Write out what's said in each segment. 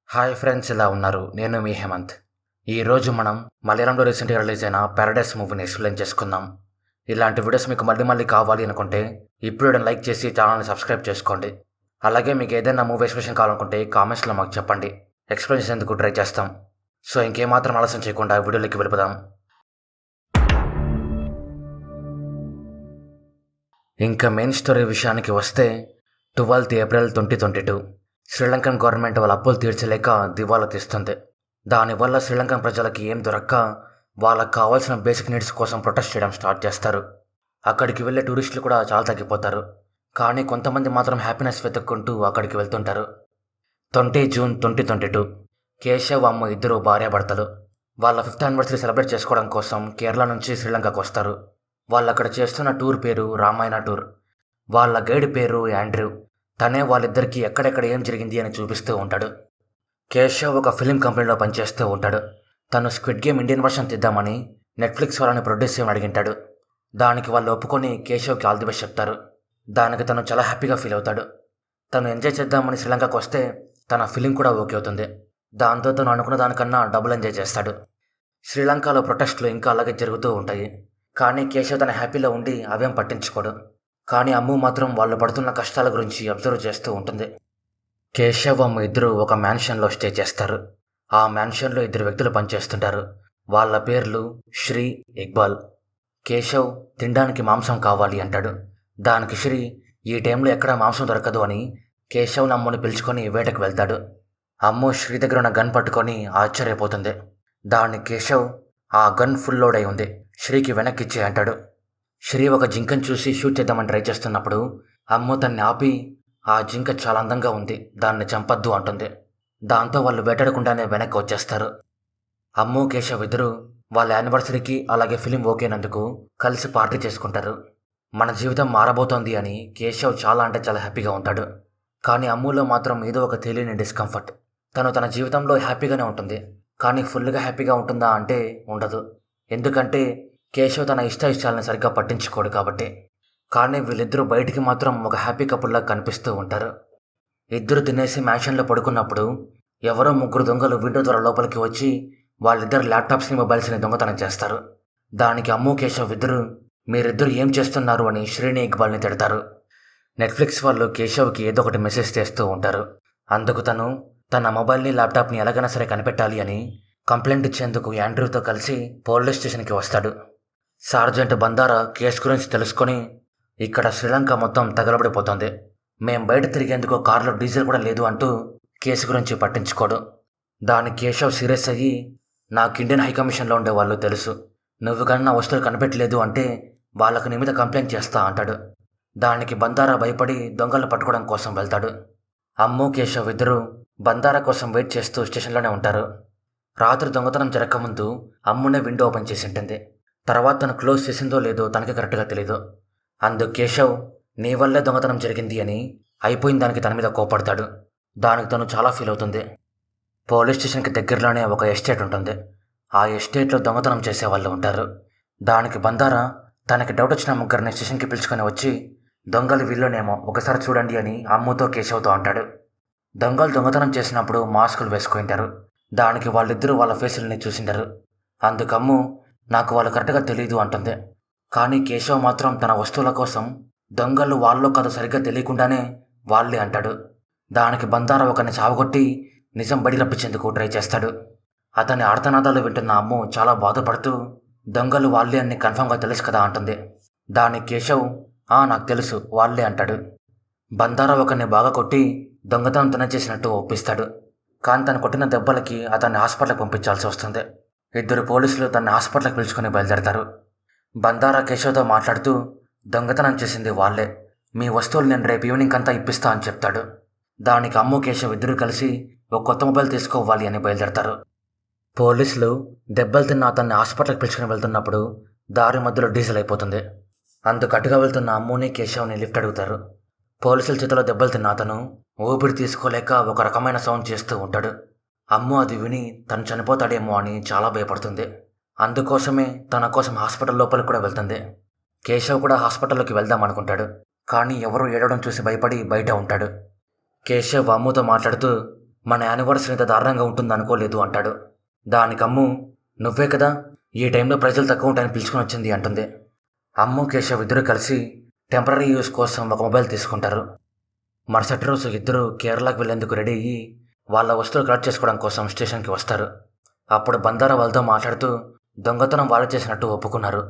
Hi friends, ఇలా ఉన్నారు? నేను మీ హేమంత్. ఈరోజు మనం మలయాళంలో రీసెంట్గా రిలీజ్ అయిన పారడైస్ మూవీని ఎక్స్ప్లెయిన్ చేసుకుందాం. ఇలాంటి వీడియోస్ మీకు మళ్ళీ మళ్ళీ కావాలి అనుకుంటే ఇప్పుడు లైక్ చేసి ఛానల్ని సబ్స్క్రైబ్ చేసుకోండి. అలాగే మీకు ఏదైనా మూవీ ఎక్స్ప్రెషన్ కావాలనుకుంటే కామెంట్స్లో మాకు చెప్పండి, ఎక్స్ప్లెయిన్ చేసేందుకు ట్రై చేస్తాం. సో ఇంకేమాత్రం ఆలస్యం చేయకుండా వీడియోలోకి వెళ్ళిపోదాం. ఇంకా మెయిన్ స్టోరీ విషయానికి వస్తే 12th April 2022 శ్రీలంకన్ గవర్నమెంట్ వాళ్ళ అప్పులు తీర్చలేక దివాలా తీస్తుంది. దానివల్ల శ్రీలంకన్ ప్రజలకి ఏం దొరక్క వాళ్ళకి కావాల్సిన బేసిక్ నీడ్స్ కోసం ప్రొటెస్ట్ చేయడం స్టార్ట్ చేస్తారు. అక్కడికి వెళ్ళే టూరిస్టులు కూడా చాలా తగ్గిపోతారు. కానీ కొంతమంది మాత్రం హ్యాపీనెస్ వెతుక్కుంటూ అక్కడికి వెళ్తుంటారు. 20 June 2022 కేశవ్, అమ్మ ఇద్దరు భార్యాభర్తలు వాళ్ళ 5th anniversary సెలబ్రేట్ చేసుకోవడం కోసం కేరళ నుంచి శ్రీలంకకు వస్తారు. వాళ్ళు అక్కడ చేస్తున్న టూర్ పేరు రామాయణ టూర్. వాళ్ళ గైడ్ పేరు యాండ్రూ. తనే వాళ్ళిద్దరికీ ఎక్కడెక్కడ ఏం జరిగింది అని చూపిస్తూ ఉంటాడు. కేశవ్ ఒక ఫిలిం కంపెనీలో పనిచేస్తూ ఉంటాడు. తను స్క్విడ్ గేమ్ ఇండియన్ వర్షన్ తీద్దామని నెట్ఫ్లిక్స్ వాళ్ళని ప్రొడ్యూస్ చేయమని అడిగింటాడు. దానికి వాళ్ళు ఒప్పుకొని కేశవ్కి ఆల్ ది బెస్ట్ చెప్తారు. దానికి తను చాలా హ్యాపీగా ఫీల్ అవుతాడు. తను ఎంజాయ్ చేద్దామని శ్రీలంకకు వస్తే తన ఫిలిం కూడా ఓకే అవుతుంది. దాంతో తను అనుకున్న దానికన్నా డబుల్ ఎంజాయ్ చేస్తాడు. శ్రీలంకలో ప్రొటెస్ట్లు ఇంకా అలాగే జరుగుతూ ఉంటాయి. కానీ కేశవ్ తన హ్యాపీలో ఉండి అవేం పట్టించుకోడు. కానీ అమ్ము మాత్రం వాళ్ళు పడుతున్న కష్టాల గురించి అబ్జర్వ్ చేస్తూ ఉంటుంది. కేశవ్, అమ్ము ఇద్దరు ఒక మ్యాన్షన్లో స్టే చేస్తారు. ఆ మ్యాన్షన్లో 2 వ్యక్తులు పనిచేస్తుంటారు. వాళ్ళ పేర్లు శ్రీ, ఇక్బాల్. కేశవ్ తినడానికి మాంసం కావాలి అంటాడు. దానికి శ్రీ ఈ టైంలో ఎక్కడా మాంసం దొరకదు అని కేశవ్ని, అమ్ముని పిలుచుకొని వేటకు వెళ్తాడు. అమ్ము శ్రీ దగ్గర ఉన్న గన్ పట్టుకొని ఆశ్చర్యపోతుంది. దాన్ని కేశవ్ ఆ గన్ ఫుల్ లోడ్ అయి ఉంది, శ్రీకి వెనక్కిచ్చే అంటాడు. శ్రీ ఒక జింకను చూసి షూట్ చేద్దామని ట్రై చేస్తున్నప్పుడు అమ్ము తన్ని ఆపి ఆ జింక చాలా అందంగా ఉంది, దాన్ని చంపద్దు అంటుంది. దాంతో వాళ్ళు వేటాడకుండానే వెనక్కి వచ్చేస్తారు. అమ్ము, కేశవ్ ఇద్దరు వాళ్ళ యానివర్సరీకి అలాగే ఫిలిం ఓకేనందుకు కలిసి పార్టీ చేసుకుంటారు. మన జీవితం మారబోతోంది అని కేశవ్ చాలా అంటే చాలా హ్యాపీగా ఉంటాడు. కానీ అమ్ములో మాత్రం ఏదో ఒక తెలియని డిస్కంఫర్ట్. తను తన జీవితంలో హ్యాపీగానే ఉంటుంది, కానీ ఫుల్గా హ్యాపీగా ఉంటుందా అంటే ఉండదు. ఎందుకంటే కేశవ్ తన ఇష్టాలని సరిగ్గా పట్టించుకోడు కాబట్టి. కానీ వీళ్ళిద్దరూ బయటికి మాత్రం ఒక హ్యాపీ కపుల్లా కనిపిస్తూ ఉంటారు. ఇద్దరు తినేసి మ్యాన్షన్లో పడుకున్నప్పుడు ఎవరో 3 దొంగలు విండో ద్వారా లోపలికి వచ్చి వాళ్ళిద్దరు ల్యాప్టాప్స్ని, మొబైల్స్ని దొంగతనం చేస్తారు. దానికి అమ్ము, కేశవ్ ఇద్దరు మీరిద్దరు ఏం చేస్తున్నారు అని శ్రీని, ఇక్బాల్ని తిడతారు. నెట్ఫ్లిక్స్ వాళ్ళు కేశవ్కి ఏదో ఒకటి మెసేజ్ చేస్తూ ఉంటారు. అందుకు తను తన మొబైల్ని, ల్యాప్టాప్ని ఎలాగైనా సరే కనిపెట్టాలి అని కంప్లైంట్ ఇచ్చేందుకు యాండ్రూతో కలిసి పోలీస్ స్టేషన్కి వస్తాడు. సార్జెంట్ బందారా కేసు గురించి తెలుసుకొని ఇక్కడ శ్రీలంక మొత్తం తగలబడిపోతుంది, మేం బయట తిరిగేందుకు కారులో డీజిల్ కూడా లేదు అంటూ కేసు గురించి పట్టించుకోడు. దానికి కేశవ్ సీరియస్ అయ్యి నాకు ఇండియన్ హైకమిషన్లో ఉండే వాళ్ళు తెలుసు, నువ్వు కన్నా వస్తువులు కనిపెట్టలేదు అంటే వాళ్ళకు నీ మీద కంప్లైంట్ చేస్తా అంటాడు. దానికి బందారా భయపడి దొంగలను పట్టుకోవడం కోసం వెళ్తాడు. అమ్ము, కేశవ్ ఇద్దరు బందారా కోసం వెయిట్ చేస్తూ స్టేషన్లోనే ఉంటారు. రాత్రి దొంగతనం జరగకముందు అమ్మునే విండో ఓపెన్ చేసి ఉంటుంది. తర్వాత తను క్లోజ్ చేసిందో లేదో తనకి కరెక్ట్గా తెలీదు. అందుకు కేశవ్ నీ వల్లే దొంగతనం జరిగింది అని అయిపోయిన దానికి తన మీద కోపడతాడు. దానికి తను చాలా ఫీల్ అవుతుంది. పోలీస్ స్టేషన్కి దగ్గరలోనే ఒక ఎస్టేట్ ఉంటుంది. ఆ ఎస్టేట్లో దొంగతనం చేసేవాళ్ళు ఉంటారు. దానికి బందారా తనకి డౌట్ వచ్చిన 3 స్టేషన్కి పిలుచుకొని వచ్చి దొంగలు వీళ్ళనేమో ఒకసారి చూడండి అని అమ్ముతో, కేశవ్తో అంటాడు. దొంగలు దొంగతనం చేసినప్పుడు మాస్కులు వేసుకుంటారు. దానికి వాళ్ళిద్దరూ వాళ్ళ ఫేసులని చూసింటారు. అందుకు అమ్ము నాకు వాళ్ళు కరెక్ట్గా తెలీదు అంటుంది. కానీ కేశవ్ మాత్రం తన వస్తువుల కోసం దొంగలు వాళ్ళలో కథ సరిగ్గా తెలియకుండానే వాళ్ళే అంటాడు. దానికి బందారా ఒకరిని చావగొట్టి నిజం బడి రప్పించేందుకు ట్రై చేస్తాడు. అతని ఆర్తనాదాలు వింటున్న అమ్ము చాలా బాధపడుతూ దొంగలు వాళ్ళే అని కన్ఫర్మ్గా తెలుసు కదా అంటుంది. దానికి కేశవ్ నాకు తెలుసు వాళ్ళే అంటాడు. బందారా ఒకరిని బాగా కొట్టి దొంగతనం తన చేసినట్టు ఒప్పిస్తాడు. కానీ తను కొట్టిన దెబ్బలకి అతన్ని హాస్పిటల్కి పంపించాల్సి వస్తుంది. 2 పోలీసులు తన హాస్పిటల్కి పిలుచుకొని బయలుదేరతారు. బందారా కేశవ్తో మాట్లాడుతూ దొంగతనం చేసింది వాళ్ళే, మీ వస్తువులు నేను రేపు ఈవినింగ్ అంతా ఇప్పిస్తా అని చెప్తాడు. దానికి అమ్ము, కేశవ్ ఇద్దరు కలిసి ఒక కొత్త మొబైల్ తీసుకోవాలి అని బయలుదేరతారు. పోలీసులు దెబ్బలు తిన్న అతన్ని హాస్పిటల్కి పిలుచుకొని వెళ్తున్నప్పుడు దారి మధ్యలో డీజిల్ అయిపోతుంది. అందుకు అటుగా వెళ్తున్న అమ్ముని, కేశవ్ని లిఫ్ట్ అడుగుతారు. పోలీసుల చేతిలో దెబ్బలు తిన్న అతను ఊపిరి తీసుకోలేక ఒక రకమైన సౌండ్ చేస్తూ ఉంటాడు. అమ్ము అది విని తను చనిపోతాడేమో అని చాలా భయపడుతుంది. అందుకోసమే తన కోసం హాస్పిటల్ లోపలికి కూడా వెళ్తుంది. కేశవ్ కూడా హాస్పిటల్లోకి వెళ్దాం అనుకుంటాడు. కానీ ఎవరో ఏడవడం చూసి భయపడి బయట ఉంటాడు. కేశవ్ అమ్ముతో మాట్లాడుతూ మన యానివర్సరీ ఇంత దారుణంగా ఉంటుంది అనుకోలేదు అంటాడు. దానికి అమ్ము, నువ్వే కదా ఈ టైంలో ప్రజలు తక్కువ ఉంటాయని పిలుచుకొని వచ్చింది అంటుంది. అమ్ము కేశవ్ ఇద్దరు కలిసి టెంపరీ యూస్ కోసం ఒక మొబైల్ తీసుకుంటారు. మరుసటి రోజు ఇద్దరు కేరళకు వెళ్లేందుకు రెడీ అయ్యి వాళ్ళ వస్తువులు కలెక్ట్ చేసుకోవడం కోసం స్టేషన్కి వస్తారు. అప్పుడు బందారా వాళ్ళతో మాట్లాడుతూ దొంగతనం వాళ్ళు చేసినట్టు ఒప్పుకున్నారు,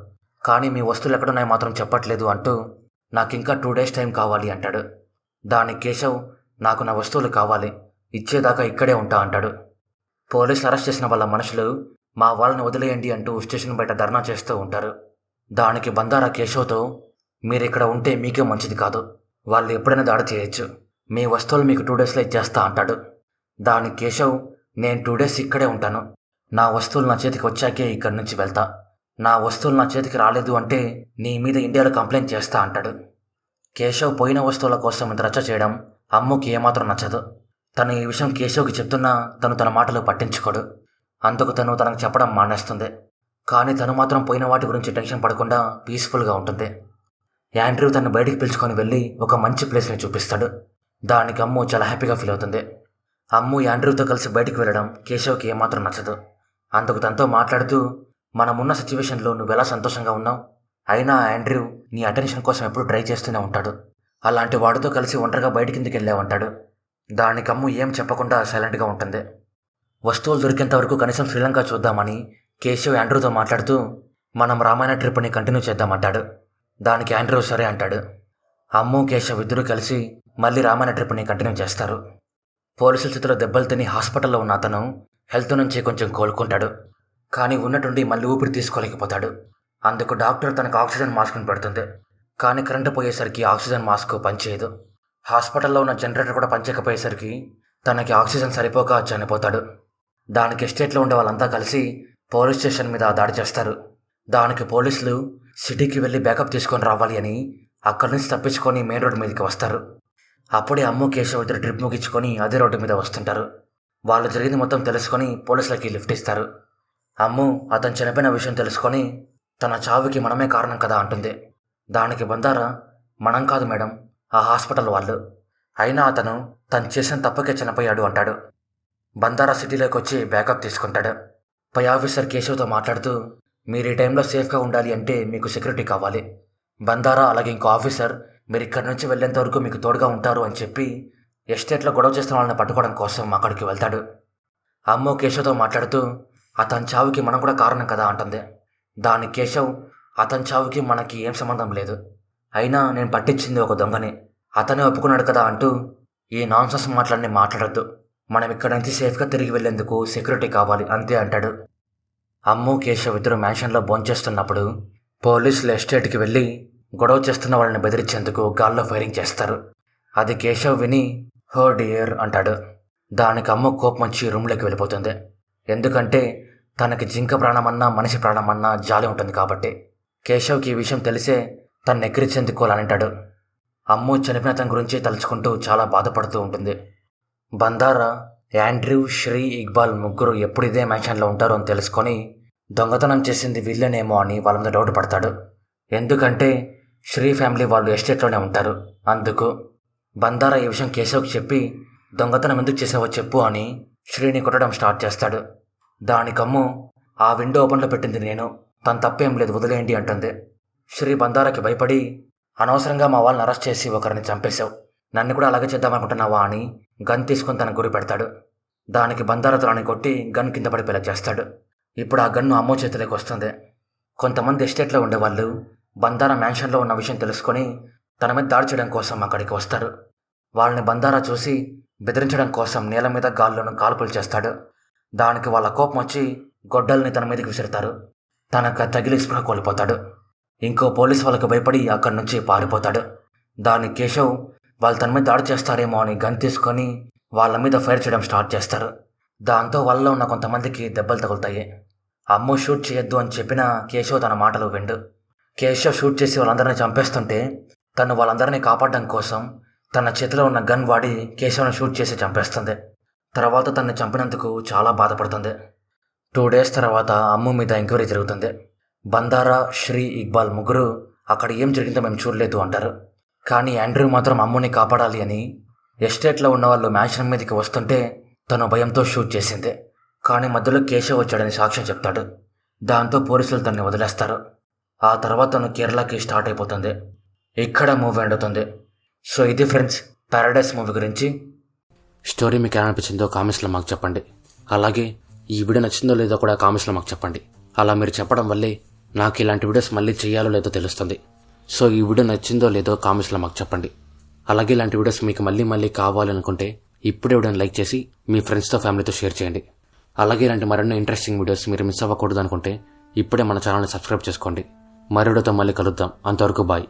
కానీ మీ వస్తువులు ఎక్కడున్నాయో మాత్రం చెప్పట్లేదు అంటూ నాకు ఇంకా 2 days టైం కావాలి అంటాడు. దానికి కేశవ్, నాకు నా వస్తువులు కావాలి, ఇచ్చేదాకా ఇక్కడే ఉంటా అంటాడు. పోలీసులు అరెస్ట్ చేసిన వాళ్ళ మనుషులు మా వాళ్ళని వదిలేయండి అంటూ స్టేషన్ బయట ధర్నా చేస్తూ ఉంటారు. దానికి బందారా కేశవ్తో, మీరు ఇక్కడ ఉంటే మీకే మంచిది కాదు, వాళ్ళు ఎప్పుడైనా దాడి చేయొచ్చు, మీ వస్తువులు మీకు 2 daysలో ఇచ్చేస్తా అంటాడు. దానికి కేశవ్, నేను 2 days ఇక్కడే ఉంటాను, నా వస్తువులు నా చేతికి వచ్చాకే ఇక్కడి నుంచి వెళ్తా, నా వస్తువులు నా చేతికి రాలేదు అంటే నీ మీద ఇండియాలో కంప్లైంట్ చేస్తా అంటాడు. కేశవ్ పోయిన వస్తువుల కోసం ఇంత రచ్చ చేయడం అమ్ముకి ఏమాత్రం నచ్చదు. తను ఈ విషయం కేశవ్కి చెప్తున్నా తను తన మాటలు పట్టించుకోడు. అందుకు తను తనకు చెప్పడం మానేస్తుంది. కానీ తను మాత్రం పోయిన వాటి గురించి టెన్షన్ పడకుండా పీస్ఫుల్గా ఉంటుంది. యాండ్రూ తను బయటికి పిలుచుకొని వెళ్ళి ఒక మంచి ప్లేస్ని చూపిస్తాడు. దానికి అమ్ము చాలా హ్యాపీగా ఫీల్ అవుతుంది. అమ్ము యాండ్రూతో కలిసి బయటికి వెళ్ళడం కేశవ్కి ఏమాత్రం నచ్చదు. అందుకు తనతో మాట్లాడుతూ, మనమున్న సిచ్యువేషన్లో నువ్వెలా సంతోషంగా ఉన్నావు, అయినా యాండ్రూ నీ అటెన్షన్ కోసం ఎప్పుడు ట్రై చేస్తూనే ఉంటాడు, అలాంటి వాడితో కలిసి ఒంటరిగా బయట కిందికి వెళ్ళావంటాడు. దానికి అమ్ము ఏం చెప్పకుండా సైలెంట్గా ఉంటుంది. వస్తువులు దొరికేంత వరకు కనీసం శ్రీలంక చూద్దామని కేశవ్ యాండ్రూతో మాట్లాడుతూ మనం రామాయణ ట్రిప్ని కంటిన్యూ చేద్దామంటాడు. దానికి యాండ్రూ సరే అంటాడు. అమ్ము కేశవ్ ఇద్దరూ కలిసి మళ్ళీ రామాయణ ట్రిప్ని కంటిన్యూ చేస్తారు. పోలీసుల చేతిలో దెబ్బలు తిని హాస్పిటల్లో ఉన్న అతను హెల్త్ నుంచి కొంచెం కోలుకుంటాడు. కానీ ఉన్నట్టుండి మళ్ళీ ఊపిరి తీసుకోలేకపోతాడు. అందుకు డాక్టర్ తనకు ఆక్సిజన్ మాస్క్ని పెడుతుంది. కానీ కరెంటు పోయేసరికి ఆక్సిజన్ మాస్క్ పనిచేయదు. హాస్పిటల్లో ఉన్న జనరేటర్ కూడా పనిచేయకపోయేసరికి తనకి ఆక్సిజన్ సరిపోక చనిపోతాడు. దానికి ఎస్టేట్లో ఉండే వాళ్ళంతా కలిసి పోలీస్ స్టేషన్ మీద దాడి చేస్తారు. దానికి పోలీసులు సిటీకి వెళ్ళి బ్యాకప్ తీసుకొని రావాలి అని అక్కడి నుంచి తప్పించుకొని మెయిన్ రోడ్డు మీదకి వస్తారు. అప్పుడే అమ్ము కేశవ్ ఇద్దరు ట్రిప్ ముగించుకొని అదే రోడ్డు మీద వస్తుంటారు. వాళ్ళు జరిగింది మొత్తం తెలుసుకొని పోలీసులకి లిఫ్ట్ ఇస్తారు. అమ్ము అతను చనిపోయిన విషయం తెలుసుకొని తన చావుకి మనమే కారణం కదా అంటుంది. దానికి బందారా, మనం కాదు మేడం, ఆ హాస్పిటల్ వాళ్ళు, అయినా అతను తను చేసిన తప్పకే చనిపోయాడు అంటాడు. బందారా సిటీలోకి వచ్చి బ్యాకప్ తీసుకుంటాడు. పై ఆఫీసర్ కేశవ్తో మాట్లాడుతూ, మీరు ఈ టైంలో సేఫ్గా ఉండాలి అంటే మీకు సెక్యూరిటీ కావాలి. బందారా అలాగే ఇంకో ఆఫీసర్ మీరు ఇక్కడి నుంచి వెళ్ళేంత వరకు మీకు తోడుగా ఉంటారు అని చెప్పి ఎస్టేట్లో గొడవ చేస్తున్న వాళ్ళని పట్టుకోవడం కోసం అక్కడికి వెళ్తాడు. అమ్ము కేశవ్తో మాట్లాడుతూ అతని చావుకి మనం కూడా కారణం కదా అంటుంది. దానికి కేశవ్, అతని చావుకి మనకి ఏం సంబంధం లేదు, అయినా నేను పట్టించింది ఒక దొంగని, అతనే ఒప్పుకున్నాడు కదా అంటూ ఈ నాన్సెన్స్ మాటలన్నీ మాట్లాడద్దు, మనం ఇక్కడ నుంచి సేఫ్గా తిరిగి వెళ్లేందుకు సెక్యూరిటీ కావాలి అంతే అంటాడు. అమ్ము కేశవ్ ఇద్దరు మ్యాన్షన్లో భోంచేస్తున్నప్పుడు పోలీసులు ఎస్టేట్కి వెళ్ళి గొడవ చేస్తున్న వాళ్ళని బెదిరించేందుకు గాల్లో ఫైరింగ్ చేస్తారు. అది కేశవ్ విని హో డియర్ అంటాడు. దానికి అమ్ము కోపం వచ్చి రూమ్లోకి వెళ్ళిపోతుంది. ఎందుకంటే తనకి జింక ప్రాణమన్నా మనిషి ప్రాణమన్నా జాలి ఉంటుంది కాబట్టి. కేశవ్కి ఈ విషయం తెలిసే తను ఎక్కిరించేందుకు అలా అంటాడు. అమ్ము చనిపోయిన తన గురించి తలుచుకుంటూ చాలా బాధపడుతూ ఉంటుంది. బందారా, యాండ్రూ, శ్రీ, ఇక్బాల్ ముగ్గురు ఎప్పుడు ఇదే మ్యాన్షన్లో ఉంటారో అని తెలుసుకొని దొంగతనం చేసింది వీళ్ళనేమో అని వాళ్ళ మీద డౌట్ పడతాడు. ఎందుకంటే శ్రీ ఫ్యామిలీ వాళ్ళు ఎస్టేట్లోనే ఉంటారు. అందుకు బందారా ఈ విషయం కేశవ్కి చెప్పి దొంగతనం ఎందుకు చేసావో చెప్పు అని శ్రీని కొట్టడం స్టార్ట్ చేస్తాడు. దానికమ్ము, ఆ విండో ఓపెన్లో పెట్టింది నేను, తన తప్పేం లేదు వదిలేయండి అంటుంది. శ్రీ బందారాకి భయపడి, అనవసరంగా మా వాళ్ళని అరెస్ట్ చేసి ఒకరిని చంపేశావు, నన్ను కూడా అలాగే చేద్దామనుకుంటున్నావా అని గన్ తీసుకొని తన గురి పెడతాడు. దానికి బందారా తనని కొట్టి గన్ కింద పడిపోయేలా చేస్తాడు. ఇప్పుడు ఆ గన్ను అమ్మో చేతిలోకి వస్తుంది. కొంతమంది ఎస్టేట్లో ఉండేవాళ్ళు బందారా మ్యాన్షన్లో ఉన్న విషయం తెలుసుకొని తన మీద దాడి చేయడం కోసం అక్కడికి వస్తారు. వాళ్ళని బందారా చూసి బెదిరించడం కోసం నేల మీద గాల్లోనూ కాల్పులు చేస్తాడు. దానికి వాళ్ళ కోపం వచ్చి గొడ్డల్ని తన మీదకి విసురుతారు. తనకు తగిలి స్పృహ కోల్పోతాడు. ఇంకో పోలీస్ వాళ్ళకు భయపడి అక్కడి నుంచి పారిపోతాడు. దానికి కేశవ్ వాళ్ళు తన మీద దాడి చేస్తారేమో అని గన్ తీసుకొని వాళ్ళ మీద ఫైర్ చేయడం స్టార్ట్ చేస్తారు. దాంతో వాళ్ళలో ఉన్న కొంతమందికి దెబ్బలు తగులుతాయి. అమ్ము షూట్ చేయొద్దు అని చెప్పినా కేశవ్ తన మాటలు విండు. కేశవ్ షూట్ చేసి వాళ్ళందరినీ చంపేస్తుంటే తను వాళ్ళందరినీ కాపాడడం కోసం తన చేతిలో ఉన్న గన్ వాడి కేశవ్ని షూట్ చేసి చంపేస్తుంది. తర్వాత తనని చంపినందుకు చాలా బాధపడుతుంది. 2 days తర్వాత అమ్ము మీద ఎంక్వైరీ జరుగుతుంది. బందారా, శ్రీ, ఇక్బాల్ ముగ్గురు అక్కడ ఏం జరిగిందో మేము చూడలేదు అంటారు. కానీ యాండ్రూ మాత్రం అమ్ముని కాపాడాలి అని ఎస్టేట్లో ఉన్న వాళ్ళు మ్యాన్షన్ మీదకి వస్తుంటే తన భయంతో షూట్ చేసింది. కానీ మధ్యలో కేశవ్ వచ్చాడని సాక్ష్యం చెప్తాడు. దాంతో పోలీసులు తన్ని వదిలేస్తారు. ఆ తర్వాత తను కేరళకి స్టార్ట్ అయిపోతుంది. ఇక్కడ మూవీ ఎండుతుంది. సో ఇది ఫ్రెండ్స్ ప్యారడైస్ మూవీ గురించి. స్టోరీ మీకు ఎలా అనిపించిందో కామెంట్స్లో మాకు చెప్పండి. అలాగే ఈ వీడియో నచ్చిందో లేదో కూడా కామెంట్స్లో మాకు చెప్పండి. అలా మీరు చెప్పడం వల్లే నాకు ఇలాంటి వీడియోస్ మళ్ళీ చేయాలో లేదో తెలుస్తుంది. సో ఈ వీడియో నచ్చిందో లేదో కామెంట్స్లో మాకు చెప్పండి. అలాగే ఇలాంటి వీడియోస్ మీకు మళ్ళీ కావాలనుకుంటే ఇప్పుడే వీడియోని లైక్ చేసి మీ ఫ్రెండ్స్తో ఫ్యామిలీతో షేర్ చేయండి. అలాగే ఇలాంటి మరెన్నో ఇంట్రెస్టింగ్ వీడియోస్ మీరు మిస్ అవ్వకూడదు అనుకుంటే ఇప్పుడే మన ఛానల్ని సబ్స్క్రైబ్ చేసుకోండి. మరో వీడియోతో మళ్ళీ కలుద్దాం. అంతవరకు బాయ్.